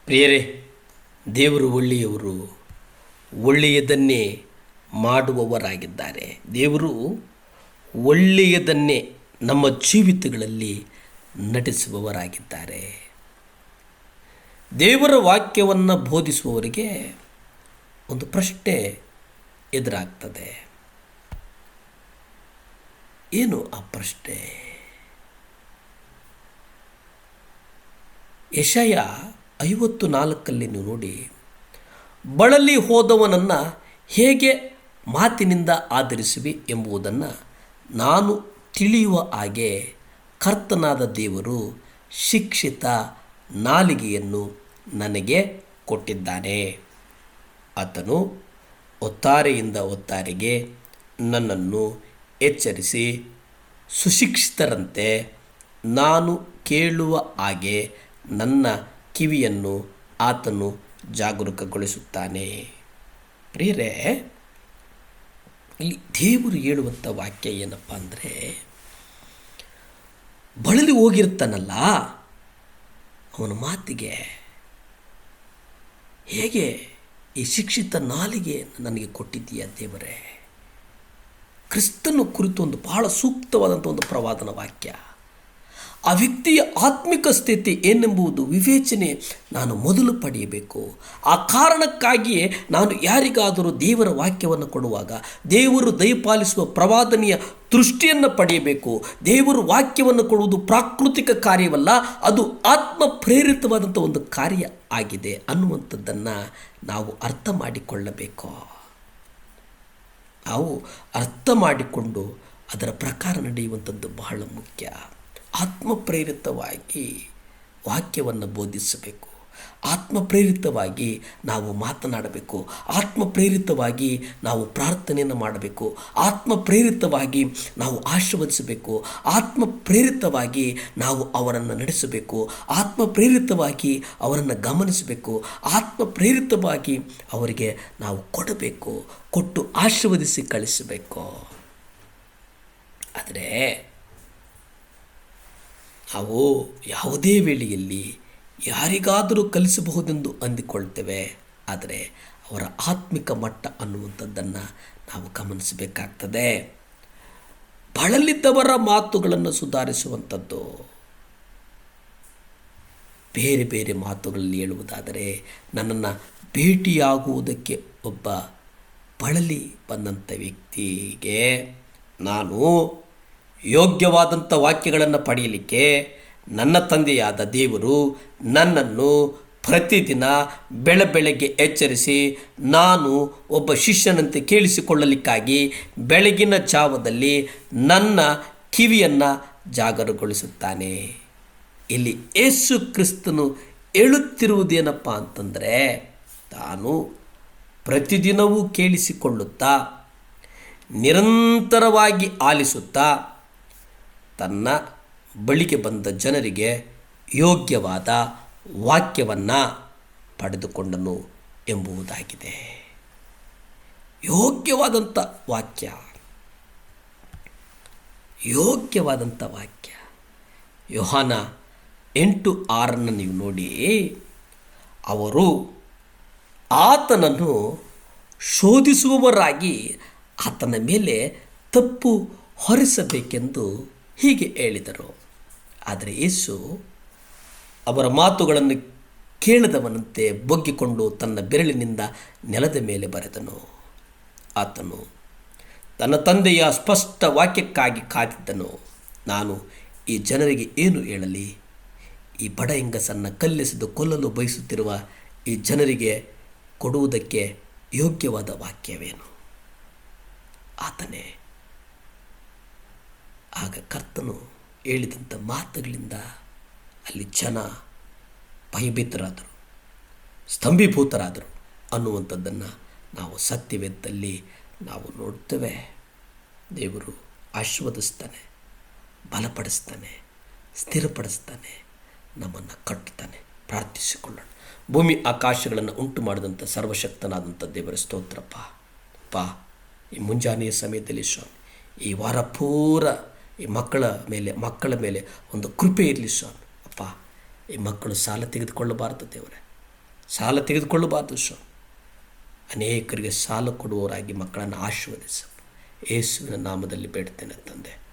ಪ್ರಿಯರೇ, ದೇವರು ಒಳ್ಳೆಯವರು, ಒಳ್ಳೆಯದನ್ನೇ ಮಾಡುವವರಾಗಿದ್ದಾರೆ. ದೇವರು ಒಳ್ಳೆಯದನ್ನೇ ನಮ್ಮ ಜೀವಿತಗಳಲ್ಲಿ ನಡೆಸುವವರಾಗಿದ್ದಾರೆ. ದೇವರ ವಾಕ್ಯವನ್ನು ಬೋಧಿಸುವವರಿಗೆ ಒಂದು ಪ್ರಶ್ನೆ ಎದುರಾಗ್ತದೆ. ಏನು ಆ ಪ್ರಶ್ನೆ? ಯೆಶಾಯ 54 ನೀವು ನೋಡಿ, ಬಳಲಿ ಹೋದವನನ್ನು ಹೇಗೆ ಮಾತಿನಿಂದ ಆಧರಿಸುವೆ ಎಂಬುದನ್ನು ನಾನು ತಿಳಿಯುವ ಹಾಗೆ ಕರ್ತನಾದ ದೇವರು ಶಿಕ್ಷಿತ ನಾಲಿಗೆಯನ್ನು ನನಗೆ ಕೊಟ್ಟಿದ್ದಾನೆ. ಆತನು ಒತ್ತಾರೆಯಿಂದ ಒತ್ತಾರೆಗೆ ನನ್ನನ್ನು ಎಚ್ಚರಿಸಿ, ಸುಶಿಕ್ಷಿತರಂತೆ ನಾನು ಕೇಳುವ ಹಾಗೆ ನನ್ನ ಕಿವಿಯನ್ನು ಆತನು ಜಾಗರೂಕಗೊಳಿಸುತ್ತಾನೆ. ಪ್ರಿಯರೇ, ಇಲ್ಲಿ ದೇವರು ಹೇಳುವಂಥ ವಾಕ್ಯ ಏನಪ್ಪ ಅಂದರೆ, ಬಳಲಿ ಹೋಗಿರ್ತಾನಲ್ಲ ಅವನ ಮಾತಿಗೆ ಹೇಗೆ ಈ ಶಿಕ್ಷಿತ ನಾಲಿಗೆ ನನಗೆ ಕೊಟ್ಟಿದ್ದೀಯ ದೇವರೇ. ಕ್ರಿಸ್ತನ ಕುರಿತು ಒಂದು ಬಹಳ ಸೂಕ್ತವಾದಂಥ ಒಂದು ಪ್ರವಾದನ ವಾಕ್ಯ. ಆ ವ್ಯಕ್ತಿಯ ಆತ್ಮಿಕ ಸ್ಥಿತಿ ಏನೆಂಬುದು ವಿವೇಚನೆ ನಾನು ಮೊದಲು ಪಡೆಯಬೇಕು. ಆ ಕಾರಣಕ್ಕಾಗಿಯೇ ನಾನು ಯಾರಿಗಾದರೂ ದೇವರ ವಾಕ್ಯವನ್ನು ಕೊಡುವಾಗ ದೇವರು ದಯಪಾಲಿಸುವ ಪ್ರವಾದನೆಯ ದೃಷ್ಟಿಯನ್ನು ಪಡೆಯಬೇಕು. ದೇವರು ವಾಕ್ಯವನ್ನು ಕೊಡುವುದು ಪ್ರಾಕೃತಿಕ ಕಾರ್ಯವಲ್ಲ, ಅದು ಆತ್ಮ ಪ್ರೇರಿತವಾದಂಥ ಒಂದು ಕಾರ್ಯ ಆಗಿದೆ ಅನ್ನುವಂಥದ್ದನ್ನು ನಾವು ಅರ್ಥ ಮಾಡಿಕೊಳ್ಳಬೇಕು. ನಾವು ಅರ್ಥ ಮಾಡಿಕೊಂಡು ಅದರ ಪ್ರಕಾರ ನಡೆಯುವಂಥದ್ದು ಬಹಳ ಮುಖ್ಯ. ಆತ್ಮಪ್ರೇರಿತವಾಗಿ ವಾಕ್ಯವನ್ನು ಬೋಧಿಸಬೇಕು. ಆತ್ಮಪ್ರೇರಿತವಾಗಿ ನಾವು ಮಾತನಾಡಬೇಕು. ಆತ್ಮಪ್ರೇರಿತವಾಗಿ ನಾವು ಪ್ರಾರ್ಥನೆಯನ್ನು ಮಾಡಬೇಕು. ಆತ್ಮಪ್ರೇರಿತವಾಗಿ ನಾವು ಆಶೀರ್ವದಿಸಬೇಕು. ಆತ್ಮಪ್ರೇರಿತವಾಗಿ ನಾವು ಅವರನ್ನು ನಡೆಸಬೇಕು. ಆತ್ಮಪ್ರೇರಿತವಾಗಿ ಅವರನ್ನು ಗಮನಿಸಬೇಕು. ಆತ್ಮಪ್ರೇರಿತವಾಗಿ ಅವರಿಗೆ ನಾವು ಕೊಡಬೇಕು, ಕೊಟ್ಟು ಆಶೀರ್ವದಿಸಿ ಕಳಿಸಬೇಕು. ಆದರೆ ನಾವು ಯಾವುದೇ ವೇಳೆಯಲ್ಲಿ ಯಾರಿಗಾದರೂ ಕಲಿಸಬಹುದೆಂದು ಅಂದುಕೊಳ್ತೇವೆ. ಆದರೆ ಅವರ ಆತ್ಮಿಕ ಮಟ್ಟ ಅನ್ನುವಂಥದ್ದನ್ನು ನಾವು ಗಮನಿಸಬೇಕಾಗ್ತದೆ. ಬಳಲಿದ್ದವರ ಮಾತುಗಳನ್ನು ಸುಧಾರಿಸುವಂಥದ್ದು. ಬೇರೆ ಬೇರೆ ಮಾತುಗಳಲ್ಲಿ ಹೇಳುವುದಾದರೆ, ನನ್ನನ್ನು ಭೇಟಿಯಾಗುವುದಕ್ಕೆ ಒಬ್ಬ ಬಳಲಿ ಬಂದಂಥ ವ್ಯಕ್ತಿಗೆ ನಾನು ಯೋಗ್ಯವಾದಂಥ ವಾಕ್ಯಗಳನ್ನು ಪಡೆಯಲಿಕ್ಕೆ ನನ್ನ ತಂದೆಯಾದ ದೇವರು ನನ್ನನ್ನು ಪ್ರತಿದಿನ ಬೆಳಗ್ಗೆ ಎಚ್ಚರಿಸಿ, ನಾನು ಒಬ್ಬ ಶಿಷ್ಯನಂತೆ ಕೇಳಿಸಿಕೊಳ್ಳಲಿಕ್ಕಾಗಿ ಬೆಳಗಿನ ಜಾವದಲ್ಲಿ ನನ್ನ ಕಿವಿಯನ್ನು ಜಾಗರೂಕಗೊಳಿಸುತ್ತಾನೆ. ಇಲ್ಲಿ ಯೇಸು ಕ್ರಿಸ್ತನು ಹೇಳುತ್ತಿರುವುದೇನಪ್ಪ ಅಂತಂದರೆ, ತಾನು ಪ್ರತಿದಿನವೂ ಕೇಳಿಸಿಕೊಳ್ಳುತ್ತಾ ನಿರಂತರವಾಗಿ ಆಲಿಸುತ್ತಾ ತನ್ನ ಬಳಿಗೆ ಬಂದ ಜನರಿಗೆ ಯೋಗ್ಯವಾದ ವಾಕ್ಯವನ್ನು ಪಡೆದುಕೊಂಡನು ಎಂಬುದಾಗಿದೆ. ಯೋಗ್ಯವಾದಂಥ ವಾಕ್ಯ, ಯೋಗ್ಯವಾದಂಥ ವಾಕ್ಯ. ಯೋಹಾನ 8:6 ನೀವು ನೋಡಿ, ಅವರು ಆತನನ್ನು ಶೋಧಿಸುವವರಾಗಿ ಆತನ ಮೇಲೆ ತಪ್ಪು ಹೊರಿಸಬೇಕೆಂದು ಹೀಗೆ ಹೇಳಿದರು. ಆದರೆ ಯೇಸು ಅವರ ಮಾತುಗಳನ್ನು ಕೇಳದವನಂತೆ ಬೊಗ್ಗಿಕೊಂಡು ತನ್ನ ಬೆರಳಿನಿಂದ ನೆಲದ ಮೇಲೆ ಬರೆದನು. ಆತನು ತನ್ನ ತಂದೆಯ ಸ್ಪಷ್ಟ ವಾಕ್ಯಕ್ಕಾಗಿ ಕಾದಿದ್ದನು. ನಾನು ಈ ಜನರಿಗೆ ಏನು ಹೇಳಲಿ? ಈ ಬಡ ಹೆಂಗಸನ್ನು ಕಲ್ಲೆಸೆದು ಕೊಲ್ಲಲು ಬಯಸುತ್ತಿರುವ ಈ ಜನರಿಗೆ ಕೊಡುವುದಕ್ಕೆ ಯೋಗ್ಯವಾದ ವಾಕ್ಯವೇನು? ಆತನೇ. ಆಗ ಕರ್ತನು ಹೇಳಿದಂಥ ಮಾತುಗಳಿಂದ ಅಲ್ಲಿ ಜನ ಭಯಭೀತರಾದರು, ಸ್ತಂಭೀಭೂತರಾದರು ಅನ್ನುವಂಥದ್ದನ್ನು ನಾವು ಸತ್ಯವೇದದಲ್ಲಿ ನಾವು ನೋಡ್ತೇವೆ. ದೇವರು ಆಶೀರ್ವದಿಸ್ತಾನೆ, ಬಲಪಡಿಸ್ತಾನೆ, ಸ್ಥಿರಪಡಿಸ್ತಾನೆ, ನಮ್ಮನ್ನು ಕಟ್ಟುತ್ತಾನೆ. ಪ್ರಾರ್ಥಿಸಿಕೊಳ್ಳೋಣ. ಭೂಮಿ ಆಕಾಶಗಳನ್ನು ಉಂಟು ಮಾಡಿದಂಥ ಸರ್ವಶಕ್ತನಾದಂಥ ದೇವರ ಸ್ತೋತ್ರಪ್ಪ. ಈ ಮುಂಜಾನೆಯ ಸಮಯದಲ್ಲಿ ಸ್ವಾಮಿ, ಈ ವಾರ ಪೂರ ಈ ಮಕ್ಕಳ ಮೇಲೆ ಒಂದು ಕೃಪೆ ಇರಲಿ ಸ್ವಾಮಿ. ಅಪ್ಪ, ಈ ಮಕ್ಕಳು ಸಾಲ ತೆಗೆದುಕೊಳ್ಳಬಾರದು ದೇವರೇ. ಸಾಲ ತೆಗೆದುಕೊಳ್ಳಬಾರ್ದು ಸ್ವಾಮಿ. ಅನೇಕರಿಗೆ ಸಾಲ ಕೊಡುವವರಾಗಿ ಮಕ್ಕಳನ್ನು ಆಶೀರ್ವದಿಸು. ಯೇಸುವಿನ ನಾಮದಲ್ಲಿ ಬೇಡ್ತೇನೆ ತಂದೆ.